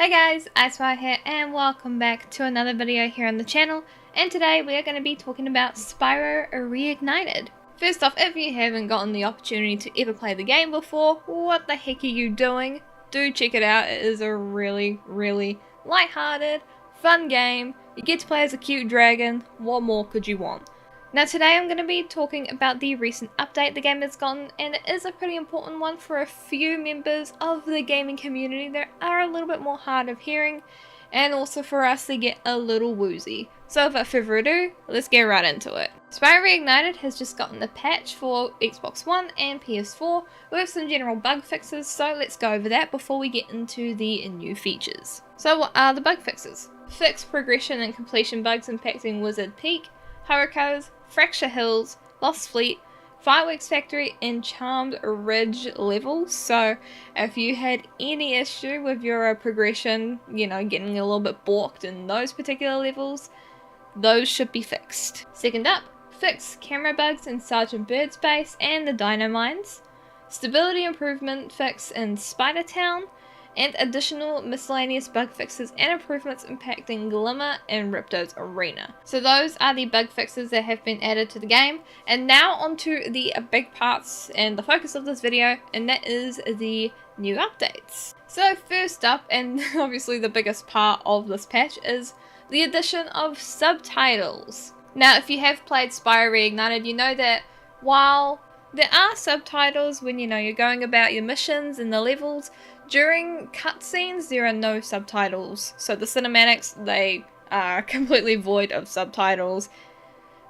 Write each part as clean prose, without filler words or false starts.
Hey guys, IceWire here and welcome back to another video here on the channel, and today we are going to be talking about Spyro Reignited. First off, if you haven't gotten the opportunity to ever play the game before, what the heck are you doing? Do check it out. It is a really lighthearted, fun game. You get to play as a cute dragon. What more could you want? Now today I'm going to be talking about the recent update the game has gotten, and it is a pretty important one for a few members of the gaming community that are a little bit more hard of hearing, and also for us to get a little woozy. So without further ado, let's get right into it. Spyro Reignited has just gotten a patch for Xbox One and PS4 with some general bug fixes, so let's go over that before we get into the new features. So what are the bug fixes? Fix progression and completion bugs impacting Wizard Peak, Haruko's, Fracture Hills, Lost Fleet, Fireworks Factory, and Charmed Ridge levels. So if you had any issue with your progression, getting a little bit balked in those particular levels, those should be fixed. Second up, fix camera bugs in Sergeant Bird's base and the Dino Mines, stability improvement fix in Spider Town, and additional miscellaneous bug fixes and improvements impacting Glimmer and Ripto's Arena. So those are the bug fixes that have been added to the game, and now onto the big parts and the focus of this video, and that is the new updates. So first up, and obviously the biggest part of this patch, is the addition of subtitles. Now if you have played Spyro Reignited, you know that while there are subtitles when you're going about your missions and the levels, during cutscenes there are no subtitles. So the cinematics, they are completely void of subtitles,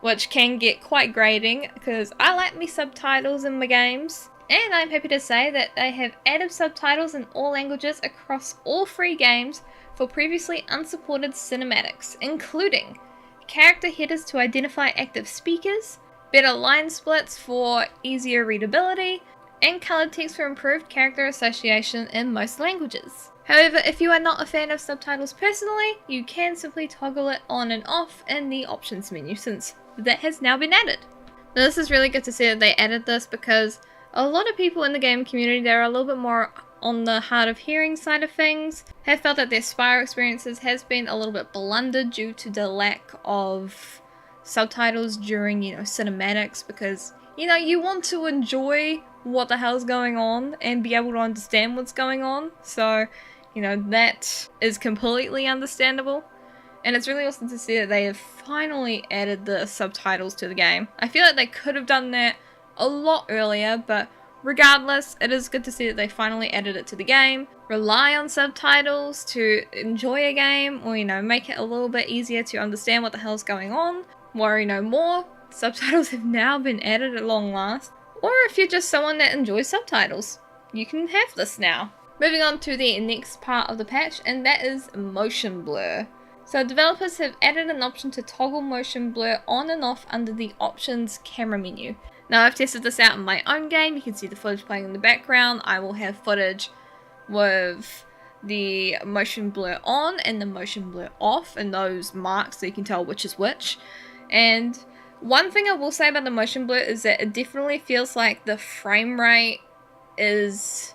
which can get quite grating because I like me subtitles in my games. And I'm happy to say that they have added subtitles in all languages across all 3 games for previously unsupported cinematics, including character headers to identify active speakers, better line splits for easier readability, and coloured text for improved character association in most languages. However, if you are not a fan of subtitles personally, you can simply toggle it on and off in the options menu, since that has now been added. Now this is really good to see that they added this, because a lot of people in the game community that are a little bit more on the hard of hearing side of things have felt that their Spyro experiences has been a little bit blundered due to the lack of subtitles during cinematics, because you want to enjoy what the hell's going on and be able to understand what's going on. So that is completely understandable, and it's really awesome to see that they have finally added the subtitles to the game. I feel like they could have done that a lot earlier, but regardless, it is good to see that they finally added it to the game. Rely on subtitles to enjoy a game, or make it a little bit easier to understand what the hell's going on. Worry no more, subtitles have now been added at long last. Or if you're just someone that enjoys subtitles, you can have this now. Moving on to the next part of the patch, and that is motion blur. So developers have added an option to toggle motion blur on and off under the options camera menu. Now I've tested this out in my own game. You can see the footage playing in the background. I will have footage with the motion blur on and the motion blur off, and those marks so you can tell which is which. And one thing I will say about the motion blur is that it definitely feels like the frame rate is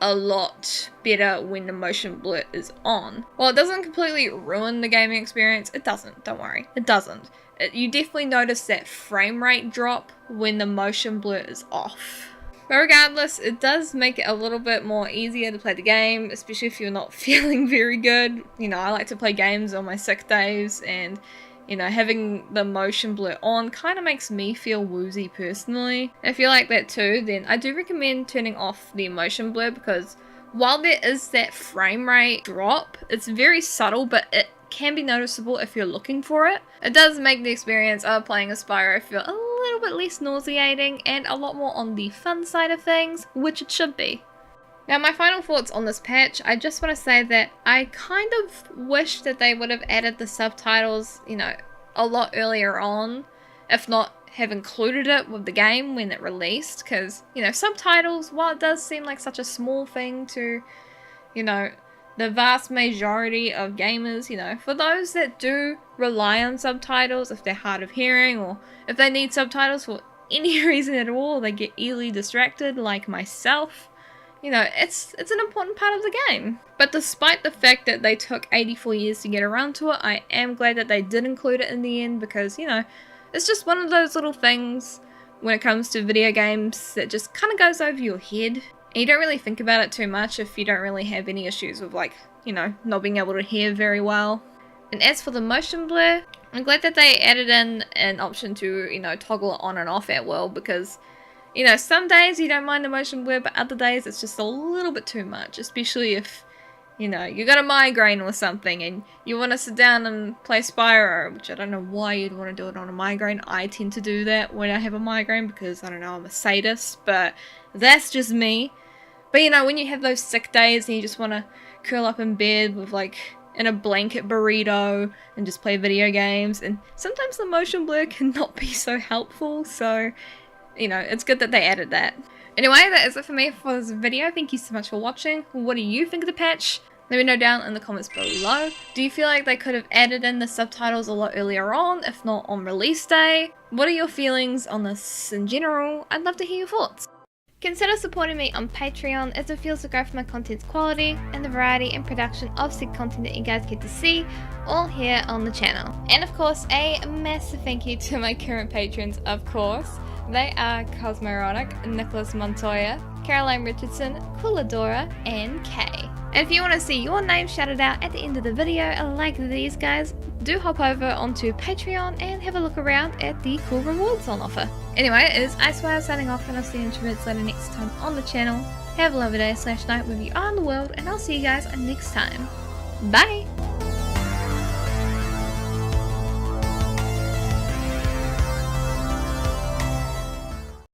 a lot better when the motion blur is on. While it doesn't completely ruin the gaming experience, it doesn't, don't worry, it doesn't. You definitely notice that frame rate drop when the motion blur is off. But regardless, it does make it a little bit more easier to play the game, especially if you're not feeling very good. I like to play games on my sick days, and having the motion blur on kind of makes me feel woozy personally. If you like that too, then I do recommend turning off the motion blur, because while there is that frame rate drop, it's very subtle, but it can be noticeable if you're looking for it. It does make the experience of playing a Spyro feel a little bit less nauseating and a lot more on the fun side of things, which it should be. Now my final thoughts on this patch, I just want to say that I kind of wish that they would have added the subtitles, a lot earlier on, if not have included it with the game when it released, because, subtitles, while it does seem like such a small thing to, the vast majority of gamers, for those that do rely on subtitles, if they're hard of hearing, or if they need subtitles for any reason at all, they get easily distracted like myself, you know, it's an important part of the game. But despite the fact that they took 84 years to get around to it, I am glad that they did include it in the end because, you know, it's just one of those little things when it comes to video games that just kind of goes over your head. And you don't really think about it too much if you don't really have any issues with, like, you know, not being able to hear very well. And as for the motion blur, I'm glad that they added in an option to, you know, toggle it on and off at will because, you know, some days you don't mind the motion blur, but other days it's just a little bit too much, especially if, you know, you got a migraine or something and you want to sit down and play Spyro, which I don't know why you'd want to do it on a migraine. I tend to do that when I have a migraine because, I don't know, I'm a sadist, but that's just me. But, you know, when you have those sick days and you just want to curl up in bed with, like, in a blanket burrito and just play video games, and sometimes the motion blur can not be so helpful, so, you know, it's good that they added that. Anyway, that is it for me for this video. Thank you so much for watching. What do you think of the patch? Let me know down in the comments below. Do you feel like they could have added in the subtitles a lot earlier on, if not on release day? What are your feelings on this in general? I'd love to hear your thoughts. Consider supporting me on Patreon as it feels to grow for my content's quality and the variety and production of said content that you guys get to see all here on the channel. And of course, a massive thank you to my current patrons, of course. They are Cosmoronic, Nicholas Montoya, Caroline Richardson, Cooladora, and Kay. And if you want to see your name shouted out at the end of the video like these guys, do hop over onto Patreon and have a look around at the cool rewards on offer. Anyway, it is IceWire signing off, and I'll see you in introverts later next time on the channel. Have a lovely day / night wherever you are in the world, and I'll see you guys next time. Bye!